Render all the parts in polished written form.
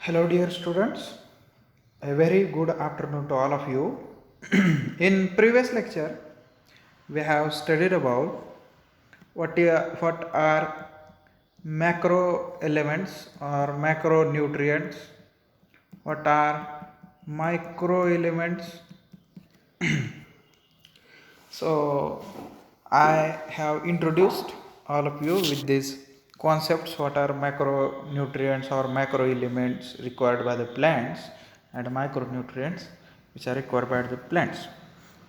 Hello, dear students. A very good afternoon to all of you. In previous lecture, we have studied about what are macro elements or macronutrients, what are micro elements. So, I have introduced all of you with these concepts what are macronutrients or macro elements required by the plants and micronutrients which are required by the plants.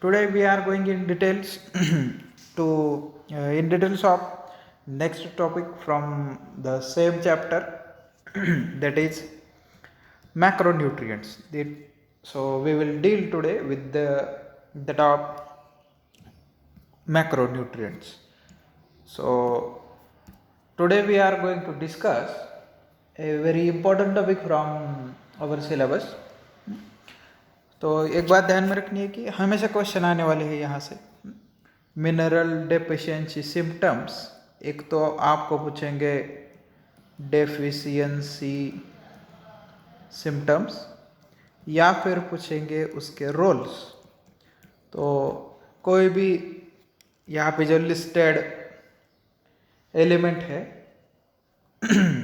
Today we are going in details in details of next topic from the same chapter that is macronutrients. So we will deal today with the top macronutrients. So today we are going to discuss a very important topic from our syllabus. तो एक बात ध्यान में रखनी है कि हमेशा question आने वाले हैं यहाँ से मिनरल डेफिशिएंसी सिम्टम्स। एक तो आपको पूछेंगे डेफिशिएंसी सिम्टम्स या फिर पूछेंगे उसके रोल्स। तो कोई भी यहाँ पे जो लिस्टेड एलिमेंट है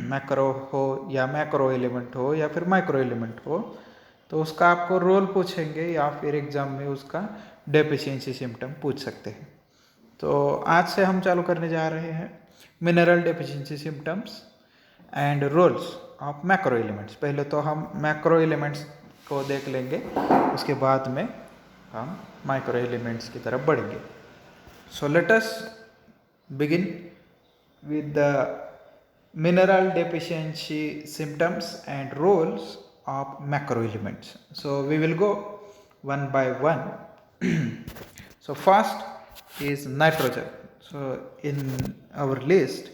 मैक्रो हो या मैक्रो एलिमेंट हो या फिर माइक्रो एलिमेंट हो तो उसका आपको रोल पूछेंगे या फिर एग्जाम में उसका डेफिशिएंसी सिम्टम पूछ सकते हैं। तो आज से हम चालू करने जा रहे हैं mineral deficiency symptoms and roles of macro elements. पहले तो हम मैक्रो एलिमेंट्स को देख लेंगे, उसके बाद में हम माइक्रो एलिमेंट्स की तरफ बढ़ेंगे। So let us begin with the mineral deficiency symptoms and roles of macro elements. So we will go one by one. So first is nitrogen. So in our list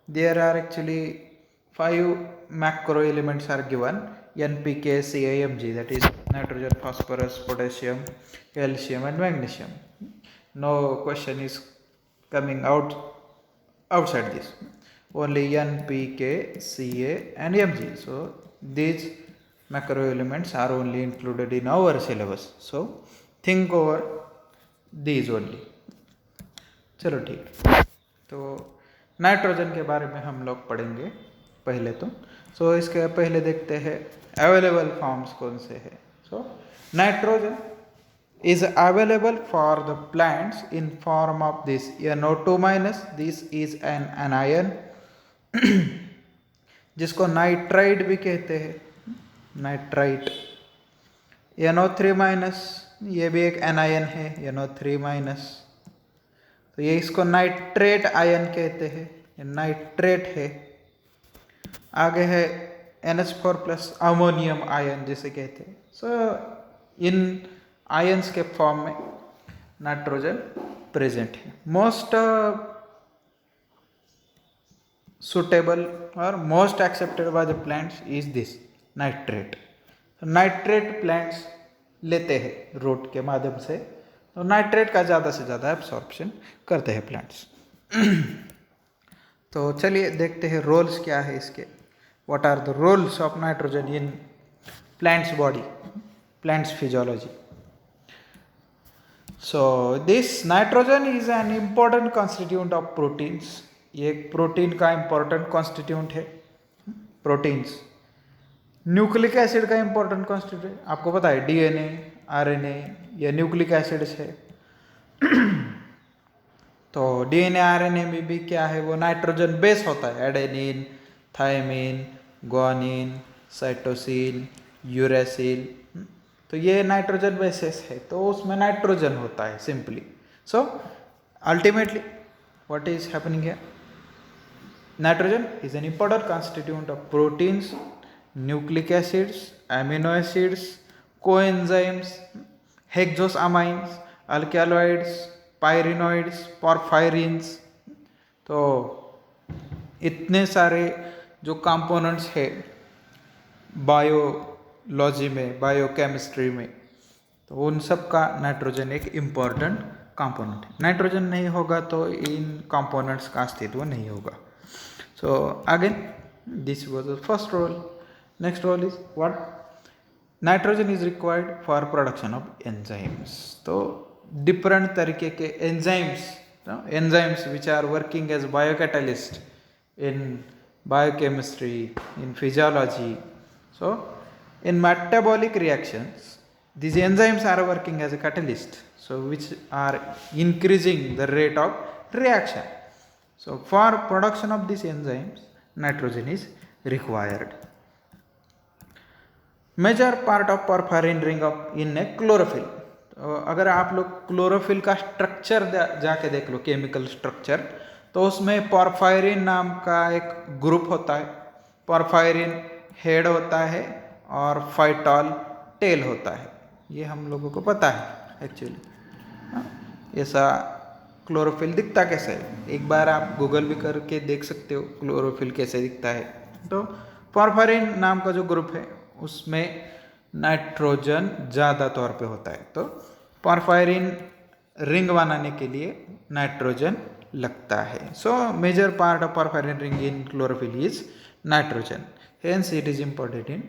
there are actually 5 macro elements are given: NPK, CAMG, that is nitrogen, phosphorus, potassium, calcium and magnesium. No question is coming outside this, only NPK, Ca and Mg. So these macro elements are only included in our syllabus, so think over these only. चलो ठीक। तो nitrogen के बारे में हम लोग पढ़ेंगे पहले तो। सो इसके पहले देखते हैं अवेलेबल फॉर्म्स कौन से हैं। So nitrogen is available for the plants in form of this NO2 minus. This is an anion जिसको नाइट्राइट भी कहते हैं, नाइट्राइट। NO3 माइनस ये भी एक एनायन है, NO3 माइनस। तो ये इसको नाइट्रेट आयन कहते हैं, नाइट्रेट है। आगे है NH4 प्लस अमोनियम आयन जिसे कहते हैं। सो इन आयंस के फॉर्म में नाइट्रोजन प्रेजेंट है। मोस्ट सुटेबल और most accepted by the plants is this nitrate. Nitrate plants लेते हैं रूट के माध्यम से, तो नाइट्रेट का ज़्यादा से ज़्यादा एब्सॉर्प्शन करते हैं प्लांट्स। तो चलिए देखते हैं रोल्स क्या है इसके। What are the roles of nitrogen in plants body, plants physiology. So this nitrogen is an important constituent of proteins. ये एक प्रोटीन का important constituent है। प्रोटीन्स न्यूक्लिक एसिड का important constituent, आपको पता है DNA, RNA ये न्यूक्लिक एसिड्स है। तो DNA RNA में भी क्या है, वो नाइट्रोजन बेस होता है। Adenine, thymine, guanine, cytosine, uracil, तो ये नाइट्रोजन बेसिस है, तो उसमें नाइट्रोजन होता है simply. So ultimately what is happening here, nitrogen is an important constituent of proteins, nucleic acids, amino acids, coenzymes, hexosamines, alkaloids, pyrinoids, porphyrins. तो इतने सारे जो कंपोनेंट्स है बायोलॉजी में, बायोकेमिस्ट्री में, तो उन सब का नाइट्रोजन एक इम्पॉर्टेंट कंपोनेंट है। नाइट्रोजन नहीं होगा तो इन कंपोनेंट्स का अस्तित्व नहीं होगा। So again this was the first role. Next role is what? Nitrogen is required for production of enzymes. तो डिफरेंट तरीके के enzymes which are working as biocatalyst in biochemistry, in physiology. So, in metabolic reactions, these enzymes are working as a catalyst, so which are increasing the rate of reaction. So, for production of these enzymes, nitrogen is required. Major part of porphyrin ring of in a chlorophyll. तो अगर आप लोग chlorophyll का structure जाके देख लो, chemical structure, तो उसमें पॉर्फायरिन नाम का एक ग्रुप होता है। पॉर्फायरिन हेड होता है और फाइटॉल टेल होता है। ये हम लोगों को पता है एक्चुअली। ऐसा क्लोरोफिल दिखता कैसे है, एक बार आप गूगल भी करके देख सकते हो क्लोरोफिल कैसे दिखता है। तो पॉर्फायरिन नाम का जो ग्रुप है उसमें नाइट्रोजन ज़्यादा तौर पे होता है। तो पॉर्फायरिन रिंग बनाने के लिए नाइट्रोजन लगता है। So major part of porphyrin ring in chlorophyll is nitrogen, hence it is important in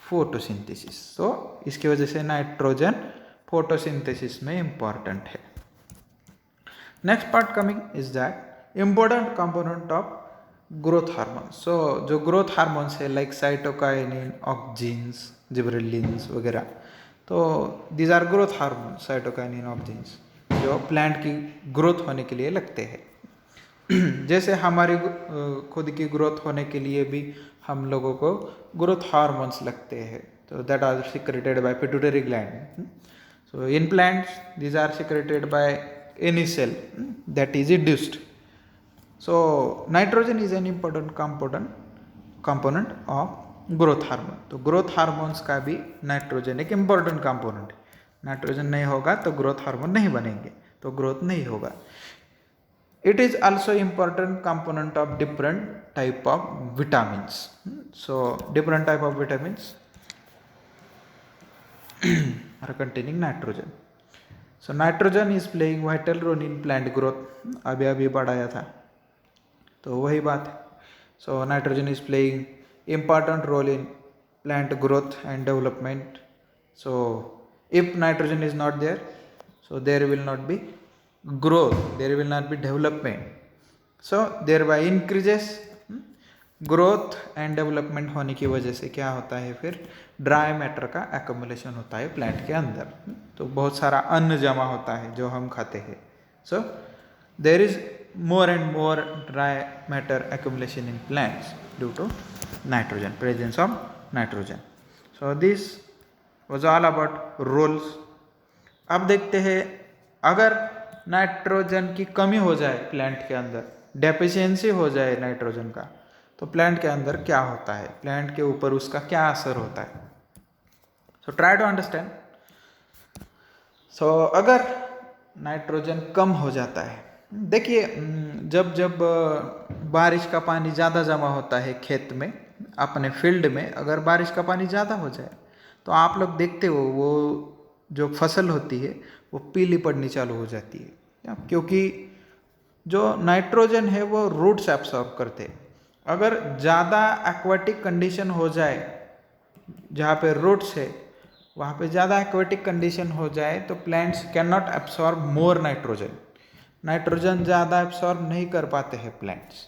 photosynthesis. so इसकी वजह से नाइट्रोजन फोटोसिंथेसिस में इम्पॉर्टेंट है। Next part coming is that important component of growth hormone. So जो growth hormones है like cytokinin, auxins, gibberellins वगैरह, तो these are growth hormone, cytokinin, auxins, जो प्लांट की ग्रोथ होने के लिए लगते हैं। जैसे हमारी खुद की ग्रोथ होने के लिए भी हम लोगों को ग्रोथ हार्मोन्स लगते हैं, तो that are secreted by pituitary gland. So in plants these are secreted by any cell that is induced. So nitrogen is an important component of growth hormone. तो ग्रोथ हार्मोन्स का भी nitrogen एक important component है। Nitrogen नहीं होगा तो growth hormone नहीं बनेंगे, तो ग्रोथ नहीं होगा। It is also important component of different type of vitamins. So different type of vitamins are containing nitrogen. So nitrogen is playing vital role in plant growth. अभी अभी पढ़ाया था, तो वही बात है। So nitrogen is playing important role in plant growth and development. So if nitrogen is not there, so there will not be growth, there will not be development, so thereby increases growth and development होने की वजह से क्या होता है, फिर dry matter का accumulation होता है प्लांट के अंदर। तो बहुत सारा अन्न जमा होता है जो हम खाते हैं। So there is more and more dry matter accumulation in plants due to nitrogen, presence of nitrogen. So this was all about roles। अब देखते हैं अगर नाइट्रोजन की कमी हो जाए प्लांट के अंदर, डेफिशिएंसी हो जाए नाइट्रोजन का, तो प्लांट के अंदर क्या होता है, प्लांट के ऊपर उसका क्या असर होता है। So try to understand. So अगर नाइट्रोजन कम हो जाता है, देखिए जब जब बारिश का पानी ज़्यादा जमा होता है खेत में, अपने फील्ड में अगर बारिश का पानी ज़्यादा हो जाए तो आप लोग देखते हो वो जो फसल होती है वो पीली पड़नी चालू हो जाती है, क्योंकि जो नाइट्रोजन है वो रूट्स एब्सॉर्ब करते हैं। अगर ज़्यादा एक्वाटिक कंडीशन हो जाए, जहाँ पे रूट्स है वहाँ पे ज़्यादा एक्वाटिक कंडीशन हो जाए, तो plants can not absorb more nitrogen. Nitrogen ज़्यादा एब्सॉर्ब नहीं कर पाते हैं प्लांट्स,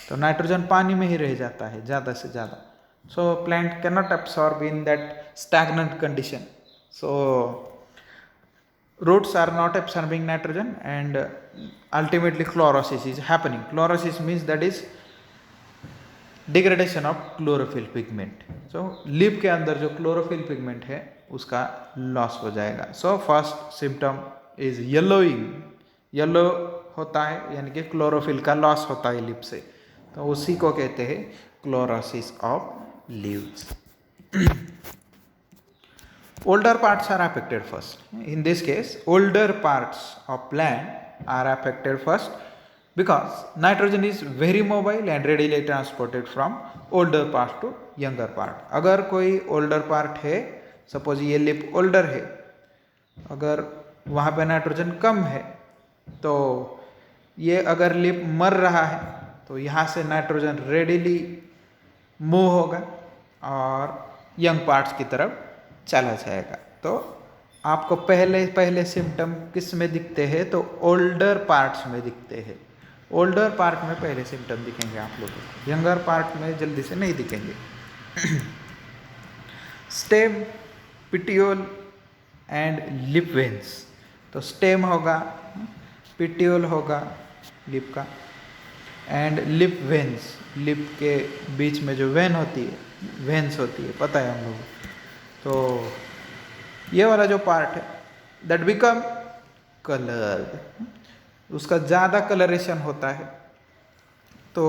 तो नाइट्रोजन पानी में ही रह जाता है ज़्यादा से ज़्यादा। So plant cannot absorb in that stagnant condition. So roots are not absorbing nitrogen and ultimately chlorosis is happening. Chlorosis means that is degradation of chlorophyll pigment. So leaf के अंदर जो chlorophyll pigment है उसका loss हो जाएगा। So first symptom is yellowing। Yellow होता है यानी कि क्लोरोफिल का लॉस होता है लीफ से, तो उसी को कहते हैं chlorosis of leaves। Older parts are affected first. In this case, older parts of plant are affected first because nitrogen is very mobile and readily transported from older part to younger part। अगर कोई older part है, suppose ये lip older है, अगर वहाँ पे nitrogen कम है तो ये अगर लिप मर रहा है तो यहाँ से नाइट्रोजन रेडिली मूव होगा और यंग पार्ट्स की तरफ चला जाएगा। तो आपको पहले पहले सिम्टम किस में दिखते हैं, तो ओल्डर पार्ट्स में दिखते हैं। ओल्डर पार्ट में पहले सिम्टम दिखेंगे आप लोगों को, यंगर पार्ट में जल्दी से नहीं दिखेंगे। Stem, petiole and lip veins. तो स्टेम होगा, पिटियोल होगा लिप का, एंड लिप वेन्स, लिप के बीच में जो वेन होती है, वेन्स होती है, पता है हम लोगों को। तो ये वाला जो पार्ट है दैट बिकम कलर्ड, उसका ज़्यादा कलरेशन होता है, तो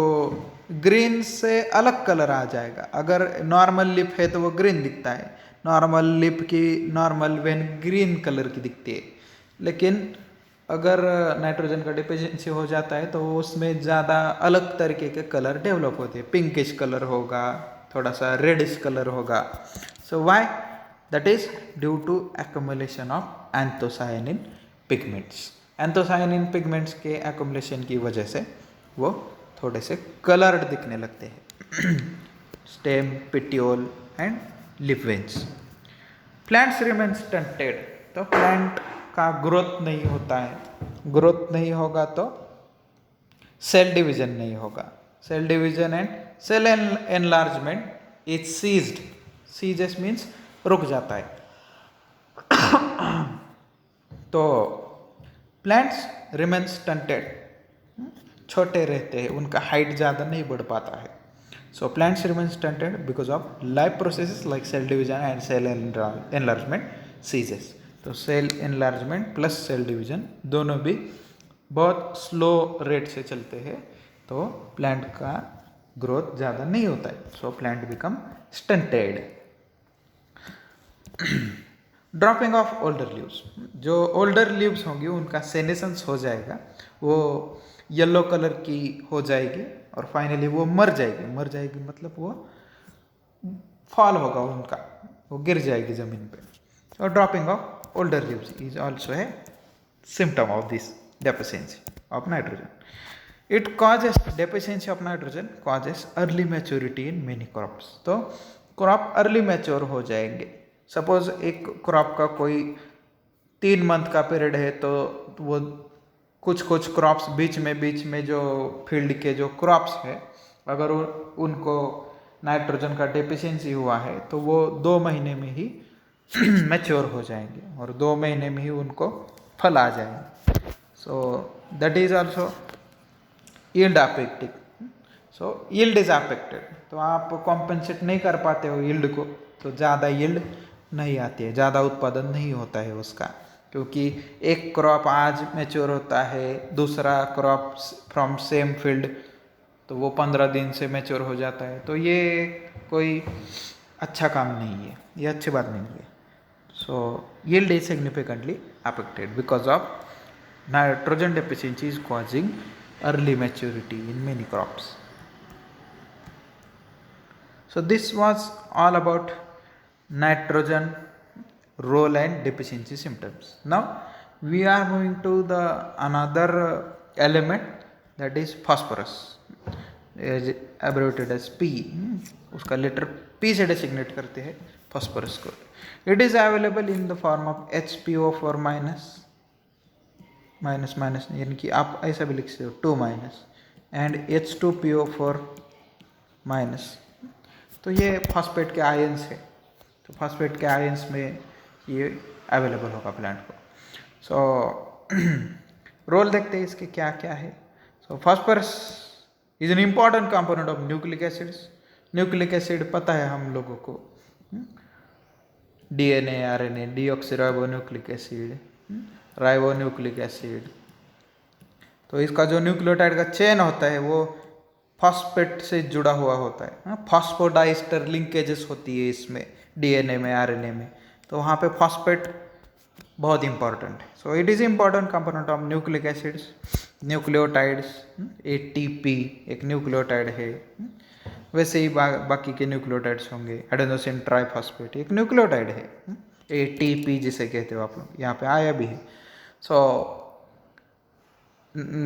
ग्रीन से अलग कलर आ जाएगा। अगर नॉर्मल लिप है तो वो ग्रीन दिखता है, नॉर्मल लिप की नॉर्मल वेन ग्रीन कलर की दिखती है। लेकिन अगर नाइट्रोजन का डिफिशिएंसी हो जाता है तो उसमें ज़्यादा अलग तरीके के कलर डेवलप होते हैं, पिंकिश कलर होगा, थोड़ा सा रेडिश कलर होगा। So why? That is due to accumulation of anthocyanin pigments. Anthocyanin pigments के एक्युमुलेशन की वजह से वो थोड़े से कलर्ड दिखने लगते हैं। Stem, petiole and lip veins. Plants remain stunted. तो प्लांट का ग्रोथ नहीं होता है, ग्रोथ नहीं होगा तो सेल डिवीजन नहीं होगा। Cell division and cell enlargement is ceased. Ceases means रुक जाता है। तो प्लांट्स रिमेन स्टंटेड, छोटे रहते हैं, उनका हाइट ज़्यादा नहीं बढ़ पाता है। So plants remain stunted because of life processes like cell division and cell enlargement ceases. तो cell enlargement plus cell division दोनों भी बहुत स्लो रेट से चलते हैं, तो प्लांट का ग्रोथ ज़्यादा नहीं होता है। So plant become stunted. Dropping of older leaves. जो ओल्डर लीव्स होंगी उनका सेनेसेंस हो जाएगा, वो येलो कलर की हो जाएगी और फाइनली वो मर जाएगी। मर जाएगी मतलब वो फॉल होगा उनका, वो गिर जाएगी ज़मीन पे। और dropping of older leaves is also है symptom of this deficiency of nitrogen. It causes deficiency of nitrogen causes early maturity in many crops. तो क्रॉप अर्ली मैच्योर हो जाएंगे। सपोज एक क्रॉप का कोई 3 मंथ का पीरियड है, तो वो कुछ कुछ क्रॉप्स बीच में जो फील्ड के जो क्रॉप्स है, अगर उनको नाइट्रोजन का डेफिशिएंसी हुआ है तो वो 2 महीने में ही मैच्योर हो जाएंगे और 2 महीने में ही उनको फल आ जाएंगे। So that is also yield affecting. So yield is affected. तो आप कॉम्पेंसेट नहीं कर पाते हो yield को, तो ज़्यादा yield नहीं आती है, ज़्यादा उत्पादन नहीं होता है उसका, क्योंकि एक क्रॉप आज मैच्योर होता है, दूसरा क्रॉप फ्रॉम सेम फील्ड तो वो 15 दिन से मैच्योर हो जाता है। तो ये कोई अच्छा काम नहीं है, ये अच्छी बात नहीं है। So yield is significantly affected because of nitrogen deficiency is causing early maturity in many crops. So this was all about nitrogen role and deficiency symptoms. Now we are moving to the another element, that is phosphorus, is abbreviated as P. उसका letter P से designate करते हैं phosphorus को. It is available in the form of HPO4 minus minus, यानी कि आप ऐसा भी लिख सकते हो 2 माइनस एंड H2PO4 माइनस। तो ये फॉस्फेट के आयंस है, तो फॉस्फेट के आयंस में ये अवेलेबल होगा प्लांट को। सो रोल देखते हैं इसके क्या क्या है। So phosphorus is an important component of nucleic acids. Nucleic acid पता है हम लोगों को, DNA, RNA, deoxyribonucleic acid, ribonucleic acid. तो इसका जो न्यूक्लियोटाइड का चेन होता है वो फॉस्फेट से जुड़ा हुआ होता है। फॉस्फोडाइस्टर लिंकेजेस होती है इसमें, DNA में, RNA में, तो वहाँ पे फॉस्फेट बहुत इंपॉर्टेंट है। So it is important component of nucleic acids, nucleotides. ATP एक न्यूक्लियोटाइड है, वैसे ही बाकी के न्यूक्लियोटाइड्स होंगे। एडेनोसिन ट्राइफॉस्फेट एक न्यूक्लियोटाइड है, ATP जिसे कहते हो आप लोग, यहाँ पे आया भी है। सो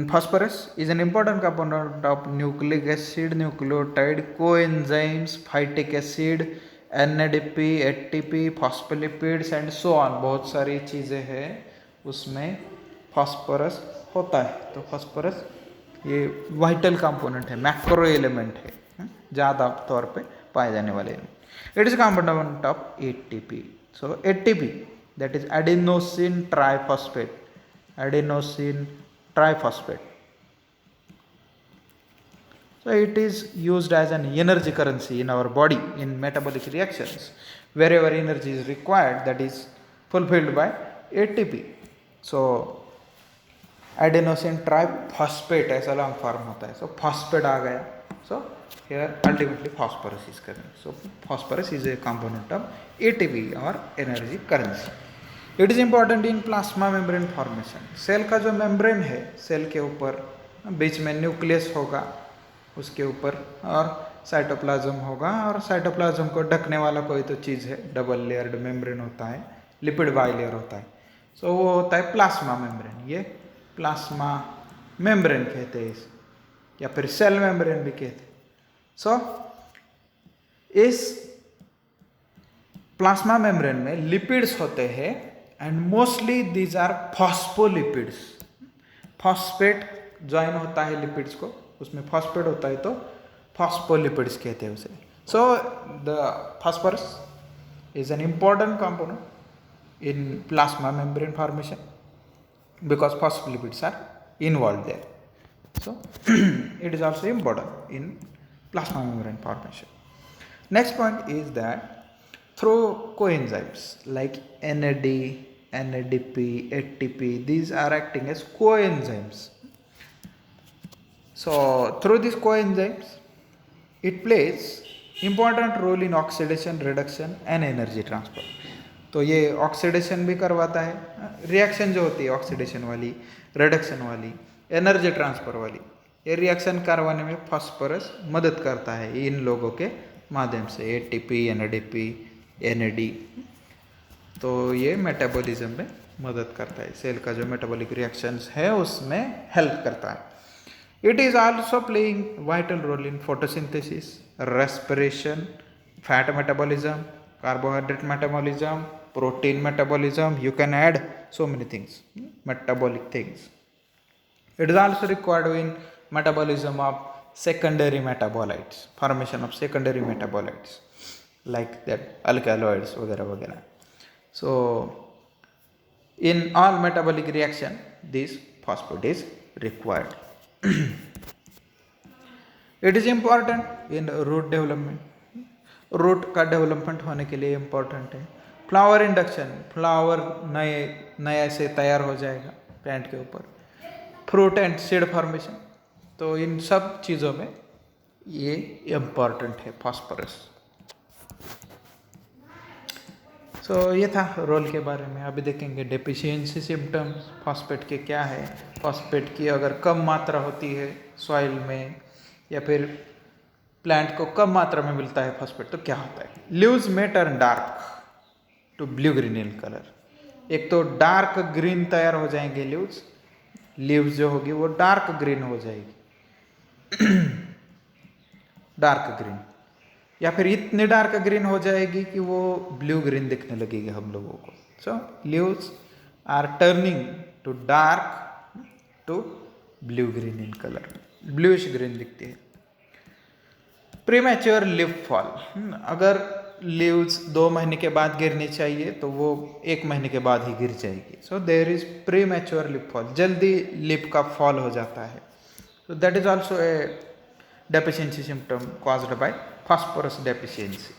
phosphorus is an important component of nucleic acid, nucleotide, coenzymes, phytic acid, NADP, ATP, phospholipids and so on, बहुत सारी चीज़ें हैं उसमें फास्फोरस होता है। तो फास्फोरस ये वाइटल कंपोनेंट है, मैक्रो एलिमेंट है, ज़्यादा तौर पे पाए जाने वाले element. It is component of ATP। So ATP that is adenosine triphosphate, adenosine triphosphate. So it is used as an energy currency in our body in metabolic reactions. Wherever energy is required, that is fulfilled by ATP. So adenosine triphosphate ऐसा long form होता है। So phosphate आ गया। So here ultimately phosphorus is coming. So phosphorus is a component of ATP or energy currency. It is important in plasma membrane formation. Cell का जो membrane है, cell के ऊपर बीच में न्यूक्लियस होगा, उसके ऊपर और साइटोप्लाज्म होगा, और साइटोप्लाज्म को ढकने वाला कोई तो चीज़ है, डबल लेयर्ड मेम्ब्रेन होता है, लिपिड बाइलेयर होता है। सो वो होता है प्लाज्मा मेम्ब्रेन। ये प्लाज्मा मेम्ब्रेन कहते हैं इस, या फिर सेल मेम्ब्रेन भी कहते हैं। सो इस प्लाज्मा मेम्ब्रेन में लिपिड्स होते हैं and mostly these are phospholipids. Phosphate join होता है लिपिड्स को, उसमें फॉस्फेट होता है तो फॉस्फोलिपिड्स कहते हैं उसे। So the phosphorus is an important component in plasma membrane formation because phospholipids are involve there. So it is also important in plasma membrane formation. Next point is that through coenzymes like NAD, NADP, ATP, these are acting as coenzymes. So through these coenzymes, it plays important role in oxidation, reduction and energy transfer. तो ये oxidation भी करवाता है, reaction जो होती है oxidation वाली, reduction वाली, एनर्जी ट्रांसफर वाली, ये रिएक्शन करवाने में फास्फोरस मदद करता है इन लोगों के माध्यम से, ATP, NADP, NAD। तो ये मेटाबॉलिज्म में मदद करता है, सेल का जो मेटाबॉलिक रिएक्शंस है उसमें हेल्प करता है। It is also playing vital role in photosynthesis, respiration, fat metabolism, carbohydrate metabolism, protein metabolism, you can add so many things, metabolic things. It is also required in metabolism of secondary metabolites, formation of secondary metabolites like that alkaloids वगैरह वगैरह. So in all metabolic reaction this phosphate is required. It is important in root development. Root का development होने के लिए important है। Flower induction, flower नए से तैयार हो जाएगा प्लांट के ऊपर। फ्रूट एंड सीड फॉर्मेशन, तो इन सब चीज़ों में ये इम्पोर्टेंट है फास्फोरस। सो ये था रोल के बारे में। अभी देखेंगे डेफिशिएंसी सिम्टम्स फास्फेट के क्या है। फास्फेट की अगर कम मात्रा होती है सॉइल में या फिर प्लांट को कम मात्रा में मिलता है फास्फेट तो क्या होता है। लीव्स में turn dark to blue green in colour. एक तो डार्क ग्रीन तैयार हो जाएंगे लीव्स जो होगी वो डार्क ग्रीन हो जाएगी डार्क ग्रीन, या फिर इतनी डार्क ग्रीन हो जाएगी कि वो ब्लू ग्रीन दिखने लगेगी हम लोगों को। So leaves are turning to dark to blue green in colour, bluish green दिखती है। प्रीमैच्योर लीफ फॉल, अगर लीव्स 2 महीने के बाद गिरनी चाहिए तो वो 1 महीने के बाद ही गिर जाएगी। So there is premature leaf fall, जल्दी लीफ का फॉल हो जाता है। So that is also a deficiency symptom caused by phosphorus deficiency.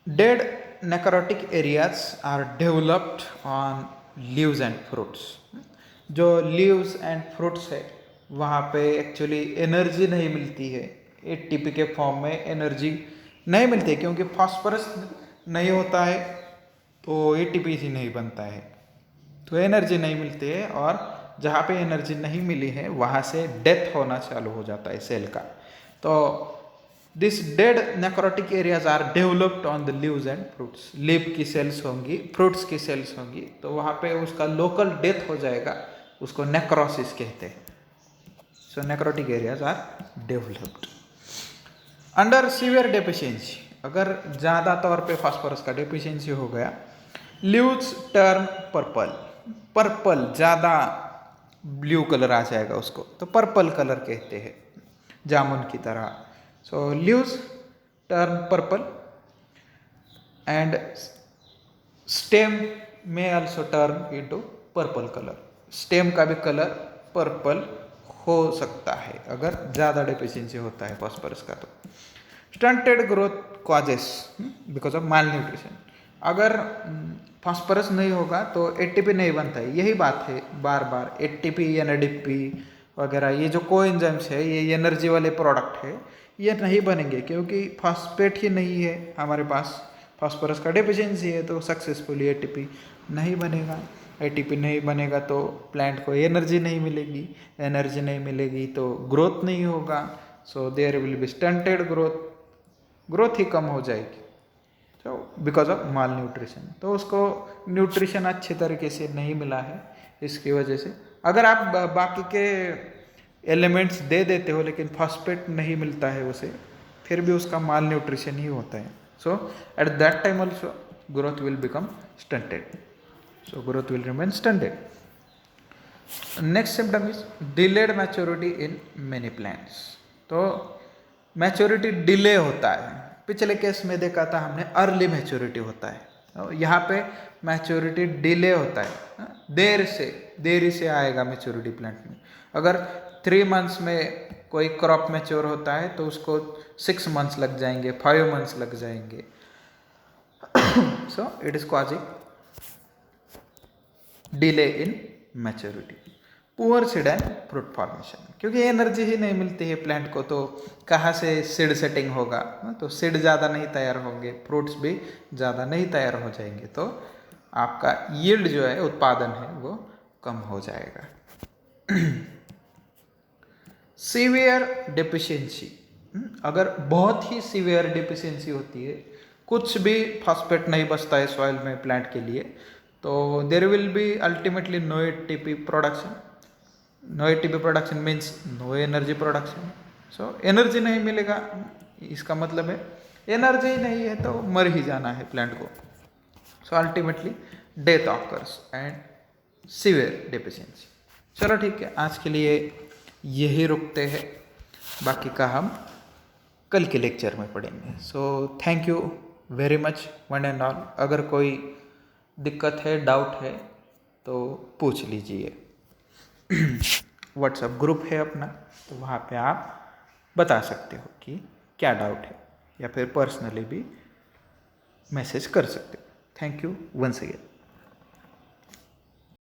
Dead necrotic areas are developed on leaves and fruits. जो लीव्स एंड फ्रूट्स है वहाँ पे actually energy नहीं मिलती है, ATP के फॉर्म में एनर्जी नहीं मिलती है क्योंकि फास्फोरस नहीं होता है तो ATP ही नहीं बनता है, तो एनर्जी नहीं मिलती है। और जहाँ पे एनर्जी नहीं मिली है वहाँ से डेथ होना चालू हो जाता है सेल का। तो this dead necrotic areas are developed on the leaves and fruits. Leave की सेल्स होंगी, फ्रूट्स की सेल्स होंगी, तो वहाँ पे उसका लोकल डेथ हो जाएगा, उसको नेक्रोसिस कहते हैं। So necrotic areas are developed. Under severe deficiency, अगर ज़्यादा तौर पे फास्फोरस का डेफिशिएंसी हो गया, लीव्स टर्न पर्पल, पर्पल ज़्यादा ब्लू कलर आ जाएगा उसको, तो पर्पल कलर कहते हैं, जामुन की तरह। So leaves turn purple and stem में also turn into purple colour, stem का भी कलर पर्पल हो सकता है अगर ज़्यादा डेफिशिएंसी होता है फास्फोरस का। तो stunted growth causes because of mall nutrition, अगर फास्फोरस नहीं होगा तो एटीपी नहीं बनता है, यही बात है बार बार, एटीपी एनएडीपी वगैरह ये जो कोएंजाइम्स है, ये एनर्जी वाले प्रोडक्ट है, ये नहीं बनेंगे क्योंकि फास्फेट ही नहीं है हमारे पास, फास्फोरस का डेफिशिएंसी है, तो सक्सेसफुली एटीपी नहीं बनेगा। एटीपी नहीं बनेगा तो प्लांट को एनर्जी नहीं मिलेगी, एनर्जी नहीं मिलेगी तो ग्रोथ नहीं होगा। So there will be stunted growth, growth ही कम हो जाएगी, तो बिकॉज ऑफ माल न्यूट्रिशन। तो उसको न्यूट्रिशन अच्छे तरीके से नहीं मिला है, इसकी वजह से। अगर आप बाकी के एलिमेंट्स दे देते हो लेकिन फॉस्फेट नहीं मिलता है उसे, फिर भी उसका माल न्यूट्रिशन ही होता है। So at that time also growth will become stunted, so growth will remain stunted. Next symptom is delayed maturity in many plants, तो मैच्योरिटी डिले होता है। पिछले केस में देखा था हमने अर्ली मैच्योरिटी होता है, तो यहाँ पे मैच्योरिटी डिले होता है, देरी से आएगा मैच्योरिटी प्लांट में। अगर 3 मंथ्स में कोई क्रॉप मैच्योर होता है तो उसको 6 मंथ्स लग जाएंगे, 5 मंथ्स लग जाएंगे। सो it is causing delay in maturity. Poor seed and fruit formation, क्योंकि एनर्जी ही नहीं मिलती है प्लांट को, तो कहाँ से सीड सेटिंग होगा, तो सीड ज़्यादा नहीं तैयार होंगे, फ्रूट्स भी ज़्यादा नहीं तैयार हो जाएंगे, तो आपका यील्ड जो है, उत्पादन है, वो कम हो जाएगा। सीवियर डेफिशिएंसी, अगर बहुत ही सीवियर डेफिशिएंसी होती है, कुछ भी फॉस्फेट नहीं बचता है सॉइल में प्लांट के लिए, तो there will be ultimately no ATP production. No ATP production means no energy production. So energy नहीं मिलेगा, इसका मतलब है एनर्जी नहीं है तो मर ही जाना है प्लांट को। So ultimately death occurs and severe deficiency. चलो ठीक है, आज के लिए यही रुकते हैं, बाकी का हम कल के लेक्चर में पढ़ेंगे। So thank you very much one and all. अगर कोई दिक्कत है, डाउट है तो पूछ लीजिए। व्हाट्सएप ग्रुप है अपना, तो वहाँ पे आप बता सकते हो कि क्या डाउट है, या फिर पर्सनली भी मैसेज कर सकते हो। Thank you once again.